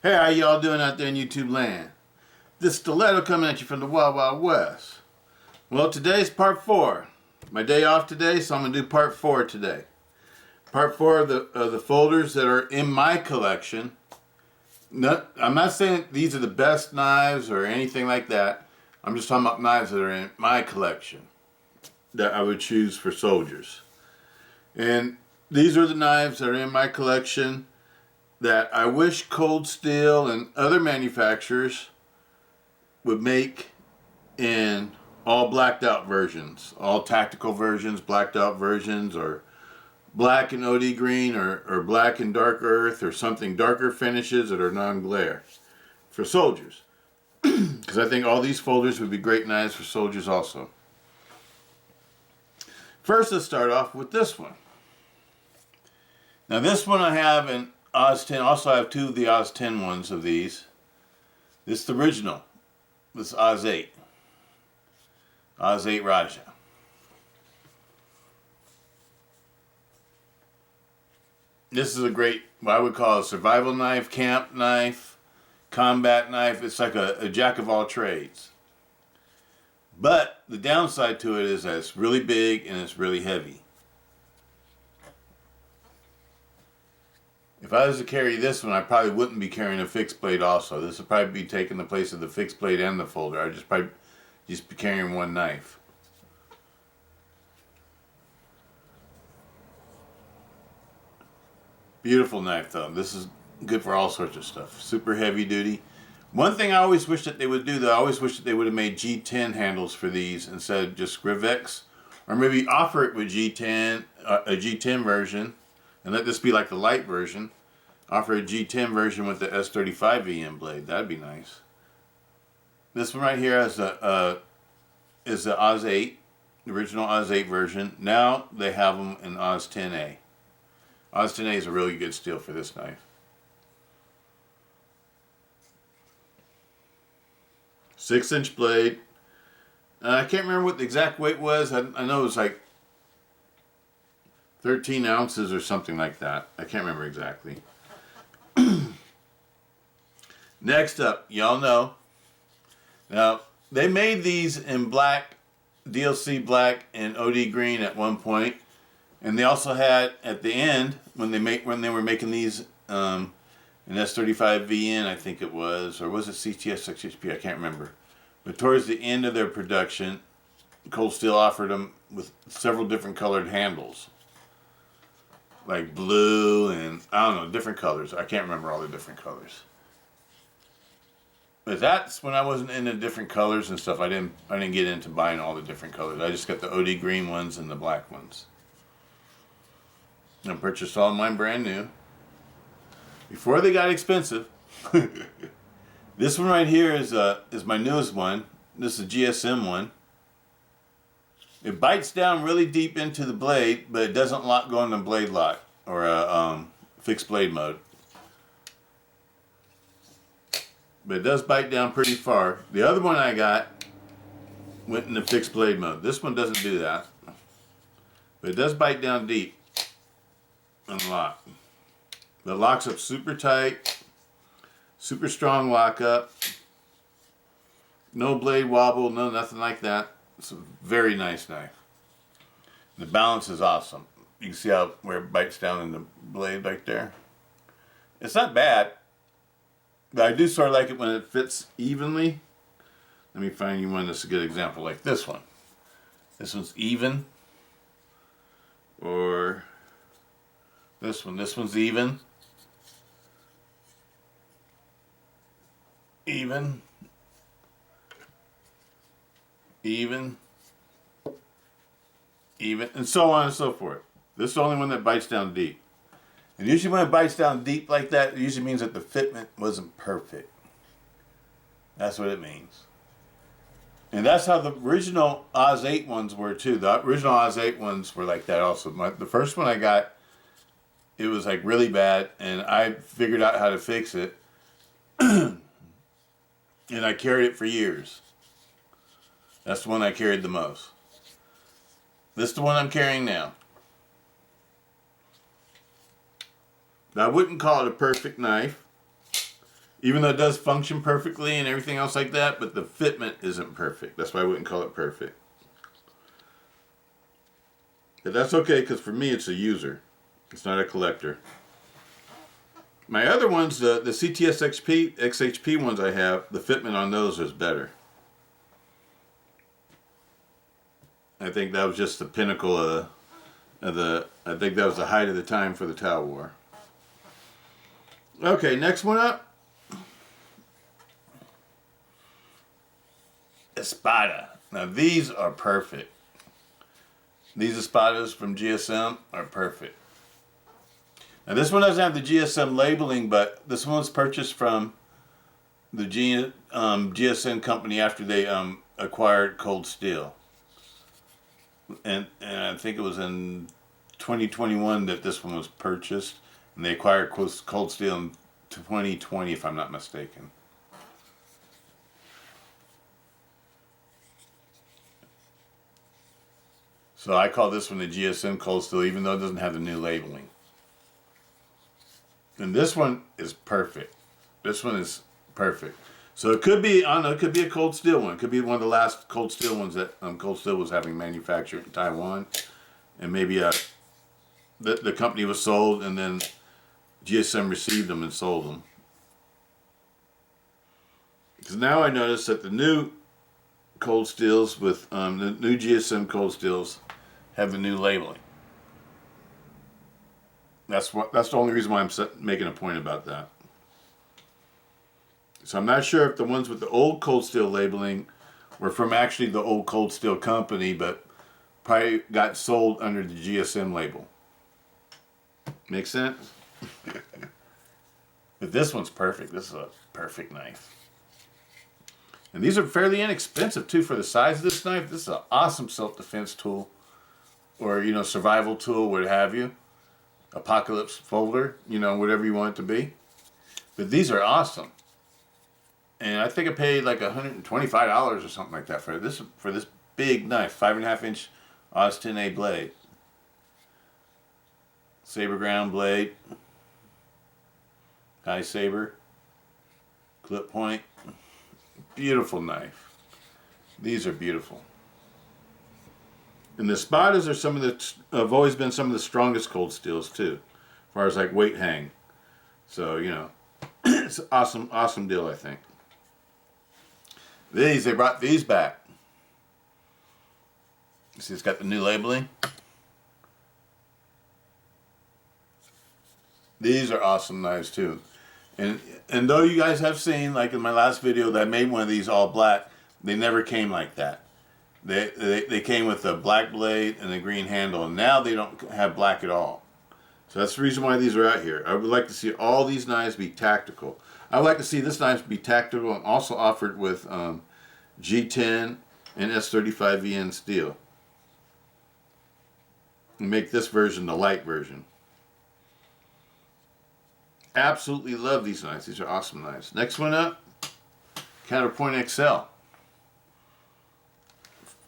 Hey, how y'all doing out there in YouTube land? This Stiletto coming at you from the Wild Wild West. Well, today's part 4. My day off today, so I'm going to do part 4 today. Part 4 of the folders that are in my collection. I'm not saying these are the best knives or anything like that. I'm just talking about knives that are in my collection that I would choose for soldiers. And these are the knives that are in my collection that I wish Cold Steel and other manufacturers would make in all blacked out versions, all tactical versions, blacked out versions, or black and OD green, or black and dark earth, or something darker finishes that are non-glare for soldiers. Because I think all these folders would be great knives for soldiers also. First, let's start off with this one. Now this one I have in Oz 10. Also I have 2 of the Oz 10 ones of these. This is the original. This is Oz 8. Oz 8 Raja. This is a great, what I would call a survival knife, camp knife, combat knife. It's like a jack of all trades. But the downside to it is that it's really big and it's really heavy. If I was to carry this one, I probably wouldn't be carrying a fixed blade also. This would probably be taking the place of the fixed blade and the folder. I'd just probably just be carrying one knife. Beautiful knife though. This is good for all sorts of stuff. Super heavy duty. One thing I always wish that they would do though, I always wish that they would have made G10 handles for these instead of just Grivex. Or maybe offer it with G10, a G10 version. And let this be like the light version. Offer a G10 version with the S35 VM blade. That'd be nice. This one right here is the Oz 8, the original Oz 8 version. Now they have them in Oz 10A. Oz 10A is a really good steel for this knife. Six-inch blade. I can't remember what the exact weight was. I know it was like 13 ounces or something like that. I can't remember exactly. Next up, y'all know. Now, they made these in black, DLC black and OD green at one point. And they also had, at the end, when they were making these in S35 VN, I think it was, or was it CTS-XHP? I can't remember. But towards the end of their production, Cold Steel offered them with several different colored handles. Like blue and, I don't know, different colors. I can't remember all the different colors. But that's when I wasn't into different colors and stuff. I didn't get into buying all the different colors. I just got the OD green ones and the black ones. I purchased all of mine brand new. Before they got expensive. This one right here is my newest one. This is a GSM one. It bites down really deep into the blade, but it doesn't go into blade lock or a fixed blade mode. But it does bite down pretty far. The other one I got went into fixed blade mode. This one doesn't do that. But it does bite down deep and lock. But it locks up super tight, super strong lockup. No blade wobble, no nothing like that. It's a very nice knife. The balance is awesome. You can see where it bites down in the blade right there. It's not bad, but I do sort of like it when it fits evenly. Let me find you one that's a good example, like this one. This one's even, or this one. This one's even. Even. Even, and so on and so forth. This is the only one that bites down deep. And usually when it bites down deep like that, it usually means that the fitment wasn't perfect. That's what it means. And that's how the original Oz 8 ones were too. The original Oz 8 ones were like that also. The first one I got, it was like really bad, and I figured out how to fix it. And I carried it for years. That's the one I carried the most. This is the one I'm carrying now. I wouldn't call it a perfect knife. Even though it does function perfectly and everything else like that, but the fitment isn't perfect. That's why I wouldn't call it perfect. But that's okay, because for me it's a user. It's not a collector. My other ones, the CTS-XHP ones I have, the fitment on those is better. I think that was just the pinnacle of I think that was the height of the time for the Tau War. Okay, next one up. Espada. Now these are perfect. These Espadas from GSM are perfect. Now this one doesn't have the GSM labeling, but this one was purchased from the GSM company after they acquired Cold Steel. And I think it was in 2021 that this one was purchased, and they acquired Cold Steel in 2020, if I'm not mistaken. So I call this one the GSM Cold Steel, even though it doesn't have the new labeling. And this one is perfect. This one is perfect. So it could be, I don't know, it could be a Cold Steel one. It could be one of the last Cold Steel ones that Cold Steel was having manufactured in Taiwan. And maybe the company was sold, and then GSM received them and sold them. Because now I notice that the new Cold Steels with the new GSM Cold Steels have the new labeling. That's the only reason why I'm making a point about that. So I'm not sure if the ones with the old Cold Steel labeling were from actually the old Cold Steel company, but probably got sold under the GSM label. Make sense? But this one's perfect. This is a perfect knife. And these are fairly inexpensive too for the size of this knife. This is an awesome self-defense tool, or survival tool, what have you. Apocalypse folder, whatever you want it to be. But these are awesome. And I think I paid like $125 or something like that for this big knife, 5.5 inch AUS-10A blade, saber ground blade, high saber, clip point, beautiful knife. These are beautiful. And the Espadas are have always been some of the strongest Cold Steels too, as far as like weight hang. So it's an awesome deal, I think. They brought these back. You see, it's got the new labeling. These are awesome knives too. And though you guys have seen, like in my last video, that I made one of these all black, they never came like that. They came with a black blade and a green handle, and now they don't have black at all. So that's the reason why these are out here. I would like to see all these knives be tactical. I would like to see this knife be tactical and also offered with G10 and S35VN steel. And make this version the light version. Absolutely love these knives. These are awesome knives. Next one up, Counterpoint XL.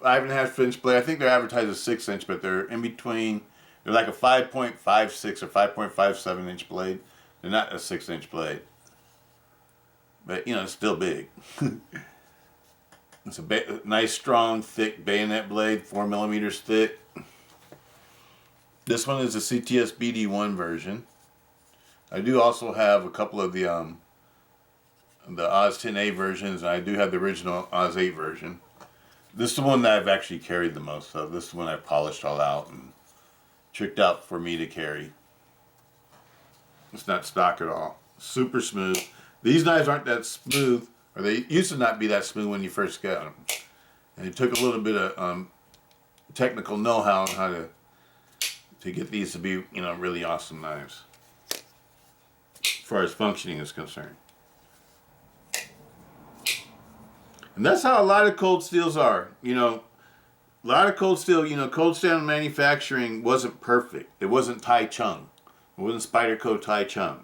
5.5 inch blade. I think they're advertised as 6 inch, but they're in between. They're like a 5.56 or 5.57 inch blade. They're not a 6 inch blade. But, it's still big. It's a nice, strong, thick bayonet blade, 4 millimeters thick. This one is a CTS BD1 version. I do also have a couple of the AUS-10A versions, and I do have the original AUS-8 version. This is the one that I've actually carried the most of. This is the one I've polished all out and tricked out for me to carry. It's not stock at all. Super smooth. These knives aren't that smooth, or they used to not be that smooth when you first got them. And it took a little bit of technical know-how on how to get these to be, really awesome knives, as far as functioning is concerned. And that's how a lot of Cold Steels are. A lot of Cold Steel, Cold Steel manufacturing wasn't perfect. It wasn't Tai Chung. It wasn't Spyderco Tai Chung.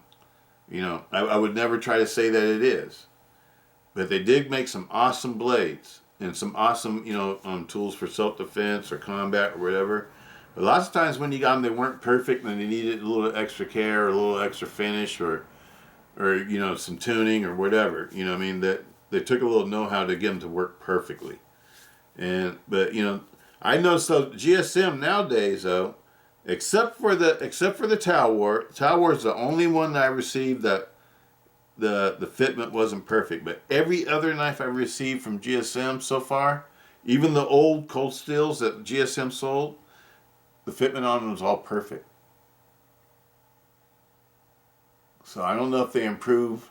I would never try to say that it is. But they did make some awesome blades and some awesome, tools for self-defense or combat or whatever. But lots of times when you got them, they weren't perfect and they needed a little extra care or a little extra finish or or you know, some tuning or whatever. You know what I mean? That they took a little know-how to get them to work perfectly. And but you know, I noticed though GSM nowadays though, except for the Tau War is the only one that I received that the fitment wasn't perfect. But every other knife I received from GSM so far, even the old cold steels that GSM sold, the fitment on them was all perfect. So I don't know if they improved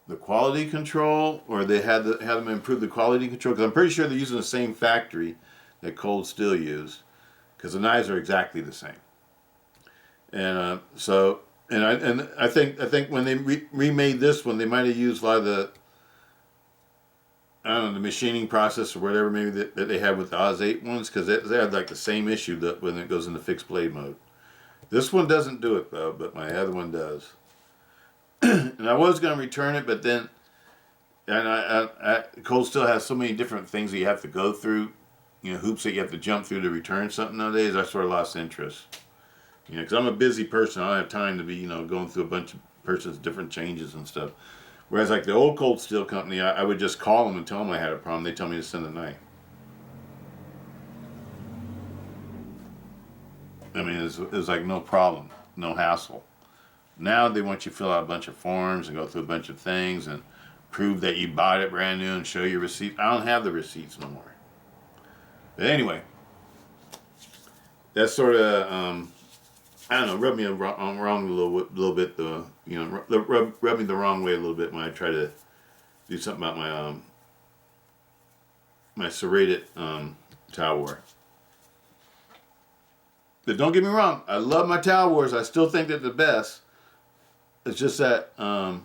the quality control or they had them improve the quality control, because I'm pretty sure they're using the same factory that Cold Steel used, because the knives are exactly the same. And I think when they remade this one, they might have used a lot of the, I don't know, the machining process or whatever maybe that they had with the Oz 8 ones, because they had like the same issue that when it goes into fixed blade mode. This one doesn't do it though, but my other one does. And I was going to return it, but then, Cold Steel has so many different things that you have to go through, you know, hoops that you have to jump through to return something nowadays. I sort of lost interest. You know, because I'm a busy person. I don't have time to be, you know, going through a bunch of person's different changes and stuff. Whereas like the old Cold Steel company, I would just call them and tell them I had a problem. They tell me to send a knife. I mean, it was like no problem, no hassle. Now they want you to fill out a bunch of forms and go through a bunch of things and prove that you bought it brand new and show your receipt. I don't have the receipts no more. But anyway, that sort of, I don't know, rubbed me wrong a little bit. You know, rubbed me the wrong way a little bit when I try to do something about my serrated Tau War. But don't get me wrong, I love my Tau Wars. I still think they're the best. It's just that I'm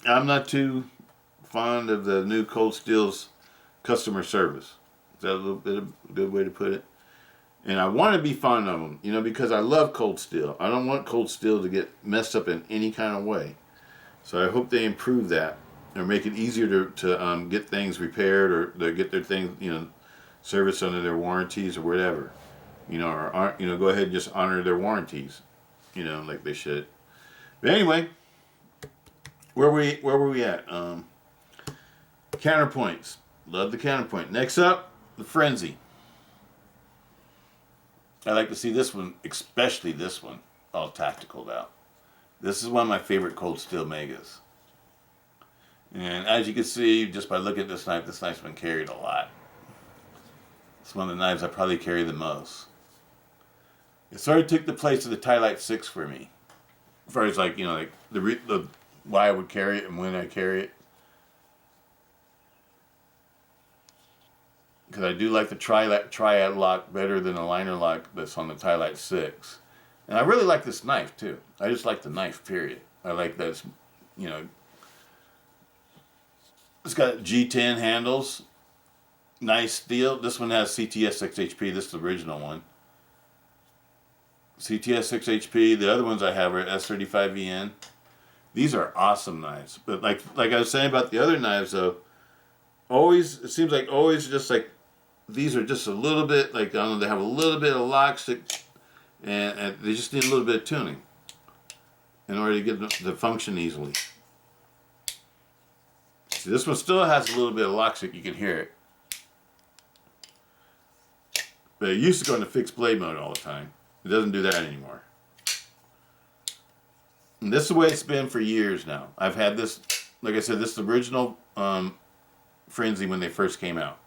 not too fond of the new Cold Steel's customer service. Is that a little bit of a good way to put it? And I want to be fond of them, you know, because I love Cold Steel. I don't want Cold Steel to get messed up in any kind of way. So I hope they improve that or make it easier to get things repaired or to get their things, you know, serviced under their warranties or whatever. You know, or you know, go ahead and just honor their warranties, you know, like they should. But anyway, where were we at? Counterpoints. Love the counterpoint. Next up, the Frenzy. I like to see this one, especially this one, all tacticaled out. This is one of my favorite Cold Steel Megas. And as you can see, just by looking at this knife's been carried a lot. It's one of the knives I probably carry the most. It sort of took the place of the Ti-Lite 6 for me. As far as like, you know, like the why I would carry it and when I carry it. Because I do like the triad lock better than the liner lock that's on the Ti-Lite 6. And I really like this knife too. I just like the knife, period. I like that it's, you know, it's got G10 handles. Nice steel. This one has CTS-XHP. This is the original one. CTS-XHP. The other ones I have are S35VN. These are awesome knives. But like I was saying about the other knives though, always, it seems like always just like, these are just a little bit, like, I don't know, they have a little bit of lock stick, and they just need a little bit of tuning in order to get them to function easily. See, this one still has a little bit of lock stick, you can hear it. But it used to go into fixed blade mode all the time. It doesn't do that anymore. And this is the way it's been for years now. I've had this, like I said, this is the original Frenzy when they first came out.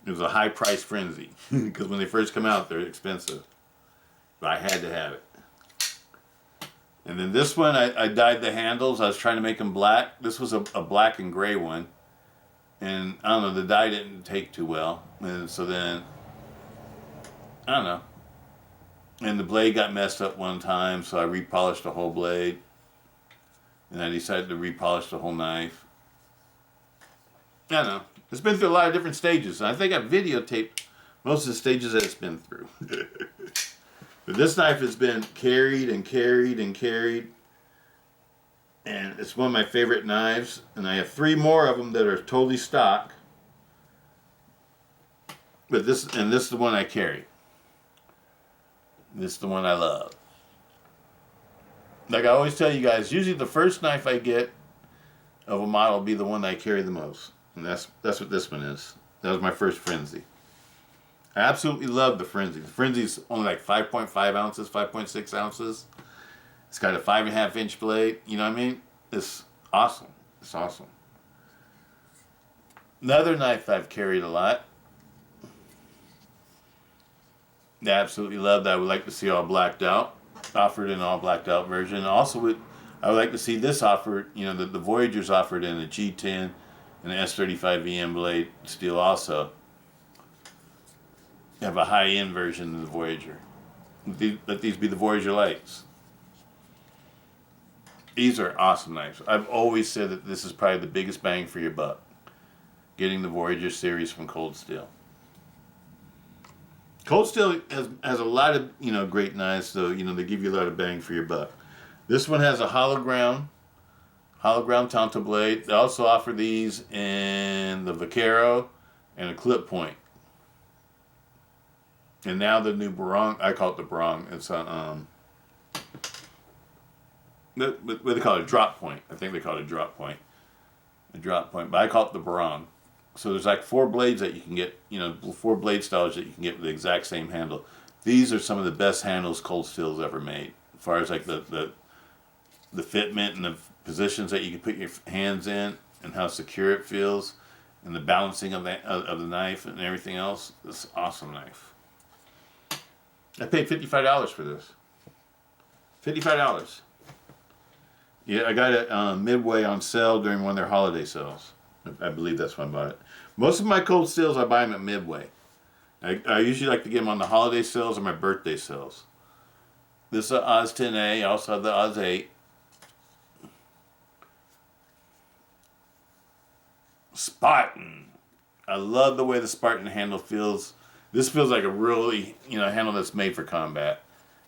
It was a high price Frenzy because when they first come out, they're expensive. But I had to have it. And then this one, I dyed the handles. I was trying to make them black. This was a black and gray one. And I don't know, the dye didn't take too well. And so then, I don't know. And the blade got messed up one time, so I repolished the whole blade. And I decided to repolish the whole knife. I don't know. It's been through a lot of different stages. And I think I've videotaped most of the stages that it's been through. But this knife has been carried and carried and carried. And it's one of my favorite knives. And I have 3 more of them that are totally stock. But this is the one I carry. This is the one I love. Like I always tell you guys, usually the first knife I get of a model will be the one that I carry the most. And that's what this one is. That was my first Frenzy. I absolutely love the Frenzy. The Frenzy's only like 5.5 ounces, 5.6 ounces. It's got a 5.5-inch blade. You know what I mean? It's awesome. It's awesome. Another knife I've carried a lot. I absolutely love that. I would like to see all blacked out. Offered in all blacked out version. Also, I would like to see this offered, you know, the Voyager's offered in a G10 and an S35 blade steel also. You have a high-end version of the Voyager. Let these be the Voyager lights. These are awesome knives. I've always said that this is probably the biggest bang for your buck. Getting the Voyager series from Cold Steel. Cold Steel has a lot of, you know, great knives, so, you know, they give you a lot of bang for your buck. This one has a hologram Tonto blade. They also offer these in the Vaquero and a clip point. And now the new Barong, I call it the Barong. It's a, what do they call it? A drop point. I think they call it a drop point. A drop point, but I call it the Barong. So there's like 4 blades that you can get, you know, 4 blade styles that you can get with the exact same handle. These are some of the best handles Cold Steel's ever made. As far as like the fitment and the positions that you can put your hands in and how secure it feels and the balancing of the knife and everything else. This awesome knife. I paid $55 for this. $55. Yeah, I got it Midway on sale during one of their holiday sales. I believe that's when I bought it. Most of my Cold Steels, I buy them at Midway. I usually like to get them on the holiday sales or my birthday sales. This is an Oz 10A. I also have the Oz 8. Spartan. I love the way the Spartan handle feels. This feels like a really, you know, handle that's made for combat.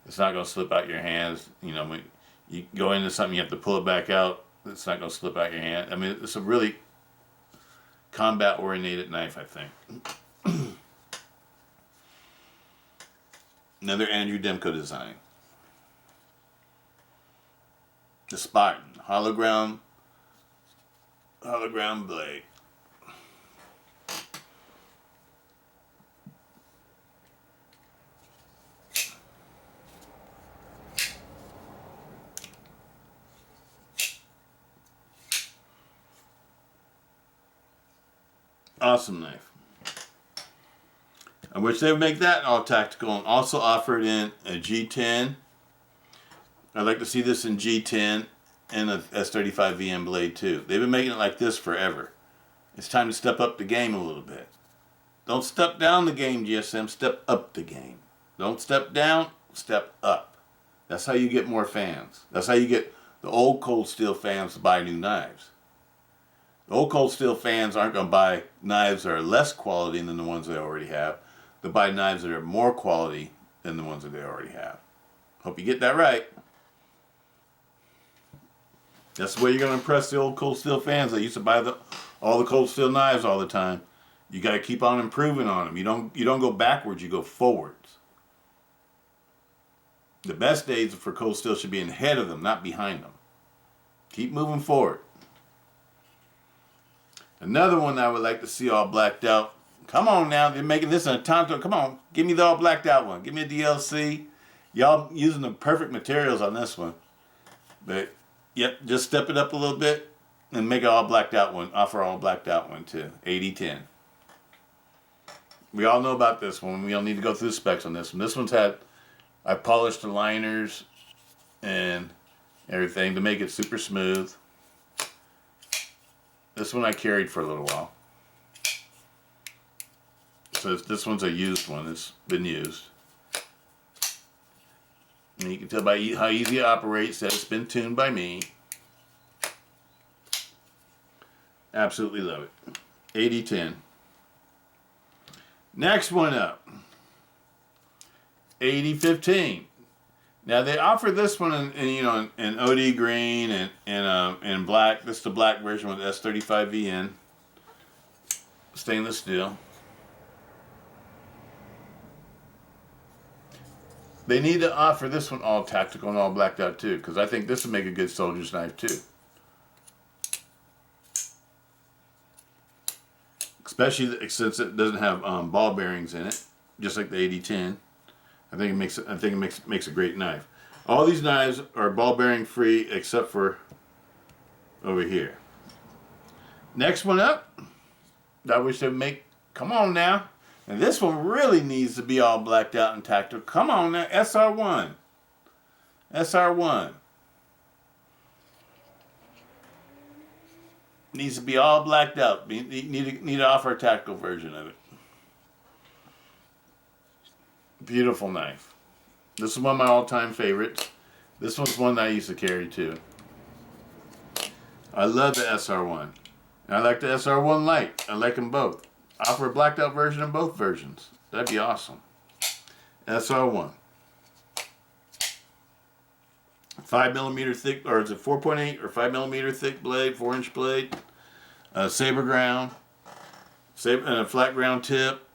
It's not going to slip out your hands. You know, when you go into something, you have to pull it back out. It's not going to slip out your hand. I mean, it's a really combat-oriented knife, I think. Another Andrew Demko design. The Spartan hologram blade. Awesome knife. I wish they would make that all tactical and also offered in a G10. I'd like to see this in G10 and a S35 blade too. They've been making it like this forever. It's time to step up the game a little bit. Don't step down the game, GSM. Step up the game. Don't step down, step up. That's how you get more fans. That's how you get the old Cold Steel fans to buy new knives. The old Cold Steel fans aren't going to buy knives that are less quality than the ones they already have. They'll buy knives that are more quality than the ones that they already have. Hope you get that right. That's the way you're going to impress the old Cold Steel fans that used to buy all the Cold Steel knives all the time. You got to keep on improving on them. You don't go backwards, you go forwards. The best days for Cold Steel should be ahead of them, not behind them. Keep moving forward. Another one I would like to see all blacked out. Come on now, they're making this in a Tonto. Come on, give me the all blacked out one. Give me a DLC. Y'all using the perfect materials on this one. But, yep, just step it up a little bit and make it all blacked out one. Offer all blacked out one too. AD-10. We all know about this one. We don't need to go through the specs on this one. This one's had, I polished the liners and everything to make it super smooth. This one I carried for a little while. So this one's a used one. It's been used. And you can tell by how easy it operates that it's been tuned by me. Absolutely love it. AD-10. Next one up. AD-15. Now they offer this one in OD green and black. This is the black version with S35 stainless steel. They need to offer this one all tactical and all blacked out too, because I think this would make a good soldier's knife too. Especially since it doesn't have ball bearings in it, just like the AD-10. I think it makes a great knife. All these knives are ball bearing free except for over here. Next one up, I wish they'd make. Come on now. And this one really needs to be all blacked out and tactical. Come on now, SR1. SR1. Needs to be all blacked out. Need to offer a tactical version of it. Beautiful knife. This is one of my all-time favorites. This one's one that I used to carry too. I love the SR1. And I like the SR1 Lite. I like them both. Offer a blacked out version of both versions. That'd be awesome. SR1. 5mm thick, or is it 4.8 or 5mm thick blade, 4-inch blade, saber ground, and a flat ground tip.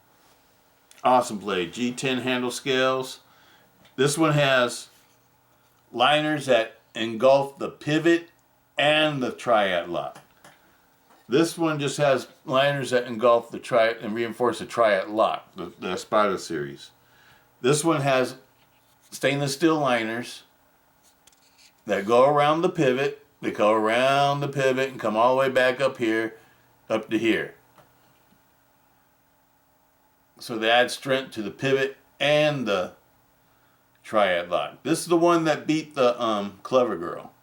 Awesome blade. G10 handle scales. This one has liners that engulf the pivot and the triad lock. This one just has liners that engulf the triad and reinforce the triad lock, the Espada series. This one has stainless steel liners that go around the pivot. They go around the pivot and come all the way back up here, up to here. So they add strength to the pivot and the triad lock. This is the one that beat the Clever Girl.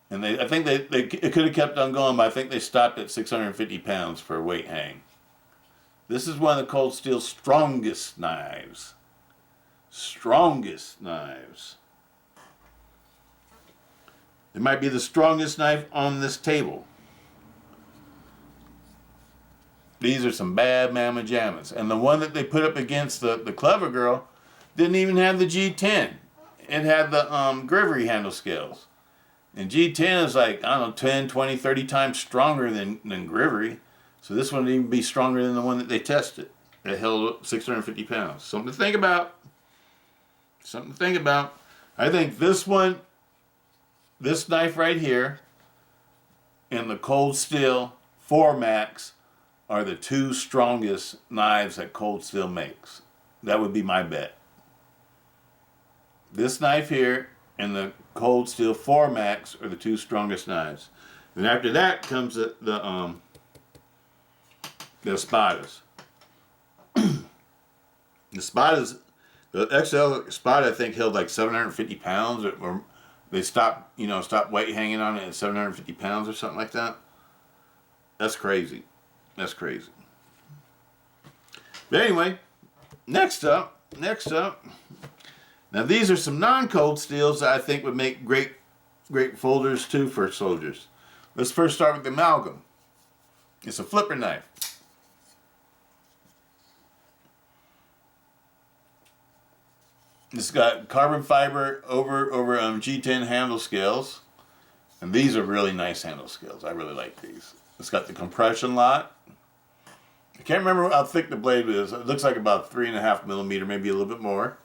And I think it could have kept on going, but I think they stopped at 650 pounds for a weight hang. This is one of the Cold Steel's strongest knives. Strongest knives. It might be the strongest knife on this table. These are some bad mamma jammas. And the one that they put up against the Clever Girl didn't even have the G10. It had the Grivery handle scales. And G10 is like, I don't know, 10, 20, 30 times stronger than Grivery. So this one would even be stronger than the one that they tested. It held 650 pounds. Something to think about. Something to think about. I think this one, this knife right here, and the Cold Steel 4 Max are the two strongest knives that Cold Steel makes. That would be my bet. This knife here and the Cold Steel 4 Max are the two strongest knives. And after that comes the Espadas. The Espadas, the XL Espada I think held like 750 pounds, or they stopped weight hanging on it at 750 pounds or something like that. That's crazy. That's crazy. But anyway, next up. Now these are some non-Cold Steels that I think would make great folders too for soldiers. Let's first start with the Amalgam. It's a flipper knife. It's got carbon fiber over G10 handle scales. And these are really nice handle scales. I really like these. It's got the compression lock. I can't remember how thick the blade is. It looks like about 3.5mm, maybe a little bit more.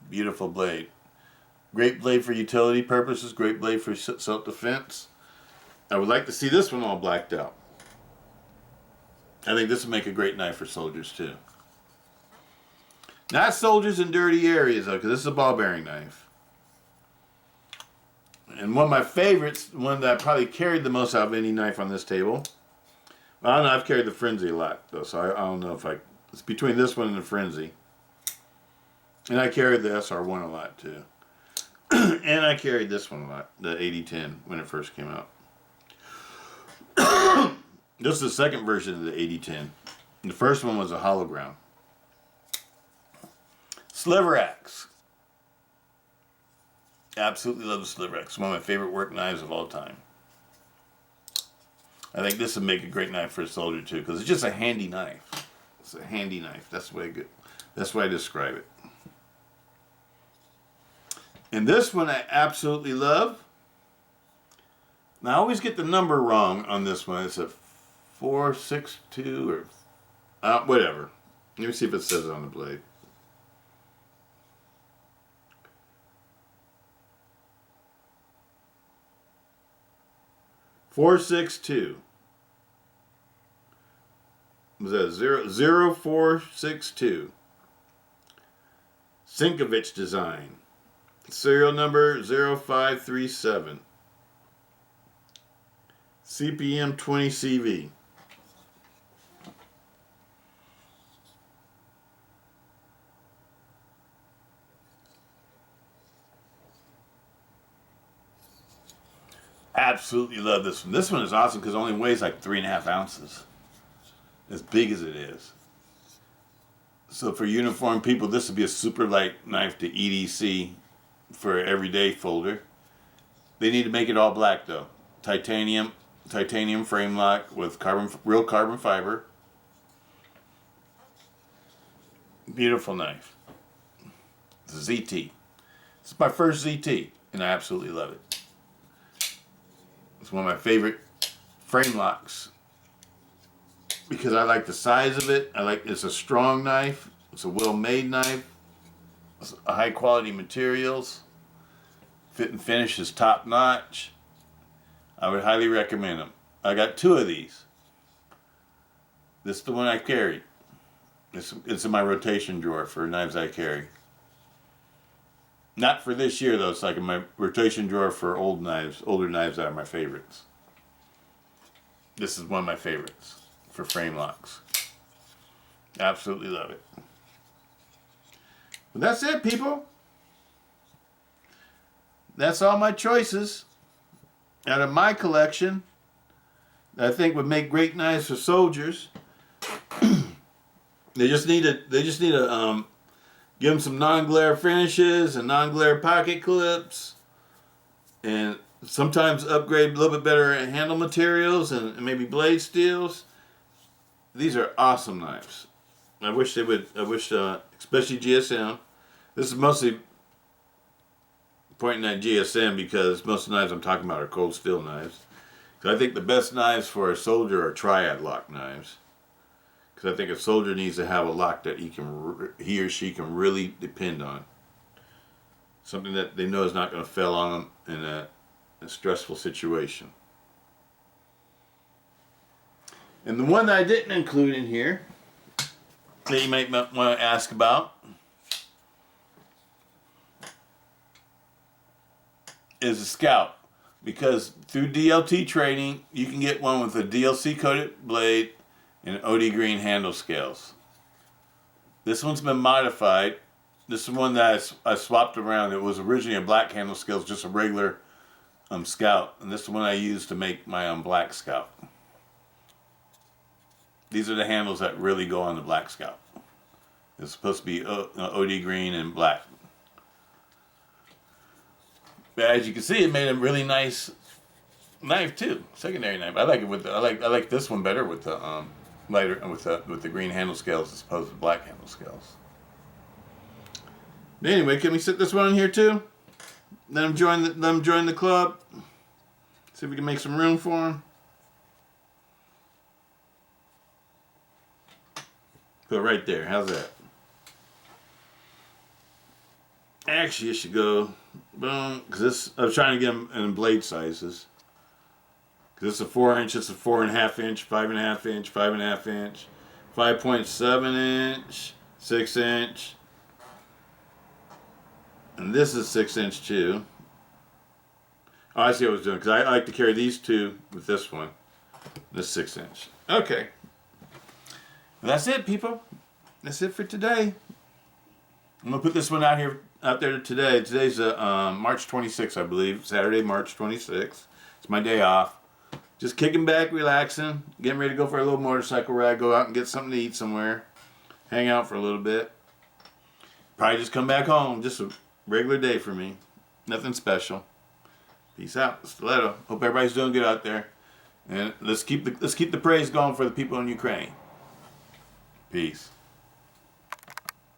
Beautiful blade. Great blade for utility purposes. Great blade for self-defense. I would like to see this one all blacked out. I think this would make a great knife for soldiers too. Not soldiers in dirty areas though, because this is a ball bearing knife. And one of my favorites, one that I probably carried the most out of any knife on this table. Well, I don't know, I've carried the Frenzy a lot though, so I don't know if it's between this one and the Frenzy. And I carried the SR1 a lot too. And I carried this one a lot, the AD-10, when it first came out. This is the second version of the AD-10. The first one was a hollow ground. Sliver axe. Absolutely love the sliver axe. One of my favorite work knives of all time. I think this would make a great knife for a soldier too, because it's just a handy knife. It's a handy knife. That's the way I describe it. And this one I absolutely love. Now I always get the number wrong on this one. It's a 462 or Whatever. Let me see if it says it on the blade. .462. Was that 0462? Sinkovich design. Serial number 0537. CPM 20 CV. Absolutely love this one. This one is awesome because it only weighs like 3.5 ounces. As big as it is. So for uniform people, this would be a super light knife to EDC for an everyday folder. They need to make it all black though. Titanium frame lock with real carbon fiber. Beautiful knife. ZT. This is my first ZT, and I absolutely love it. It's one of my favorite frame locks because I like the size of it. It's a strong knife. It's a well-made knife. It's high quality materials. Fit and finish is top notch. I would highly recommend them. I got 2 of these. This is the one I carry. It's in my rotation drawer for knives I carry. Not for this year though. It's like in my rotation drawer for older knives that are my favorites. This is one of my favorites for frame locks. Absolutely love it. But that's it, people. That's all my choices out of my collection that I think would make great knives for soldiers. They just need to give them some non-glare finishes and non-glare pocket clips, and sometimes upgrade a little bit better handle materials and maybe blade steels. These are awesome knives. I wish they would. Especially GSM. This is mostly pointing at GSM because most of the knives I'm talking about are cold steel knives. Because I think the best knives for a soldier are triad lock knives. Because I think a soldier needs to have a lock that he or she can really depend on. Something that they know is not going to fail on them in a stressful situation. And the one that I didn't include in here that you might want to ask about is a Scout. Because through DLT training, you can get one with a DLC coated blade and OD green handle scales. This one's been modified. This is one that I swapped around. It was originally a black handle scales, just a regular Scout. And this is the one I used to make my black Scout. These are the handles that really go on the black Scout. It's supposed to be OD green and black. But as you can see, it made a really nice knife too, secondary knife. I like it with I like this one better with the lighter with the green handle scales as opposed to black handle scales. But anyway, can we sit this one in here too? Let him join the club. See if we can make some room for him. Put it right there. How's that? Actually, it should go boom. Because I was trying to get them in blade sizes. Because it's a 4-inch, it's a 4.5 inch, 5.5 inch, 5.5 inch, 5.7 inch, 6 inch, and this is 6 inch too. Oh, I see what I was doing because I like to carry these two with this one. This 6 inch. Okay. Well, that's it, people. That's it for today. I'm gonna put this one out there today. Today's March 26th, I believe. Saturday, March 26th. It's my day off. Just kicking back, relaxing, getting ready to go for a little motorcycle ride, go out and get something to eat somewhere, hang out for a little bit. Probably just come back home. Just a regular day for me. Nothing special. Peace out. Stiletto. Hope everybody's doing good out there. And let's keep the praise going for the people in Ukraine. Peace.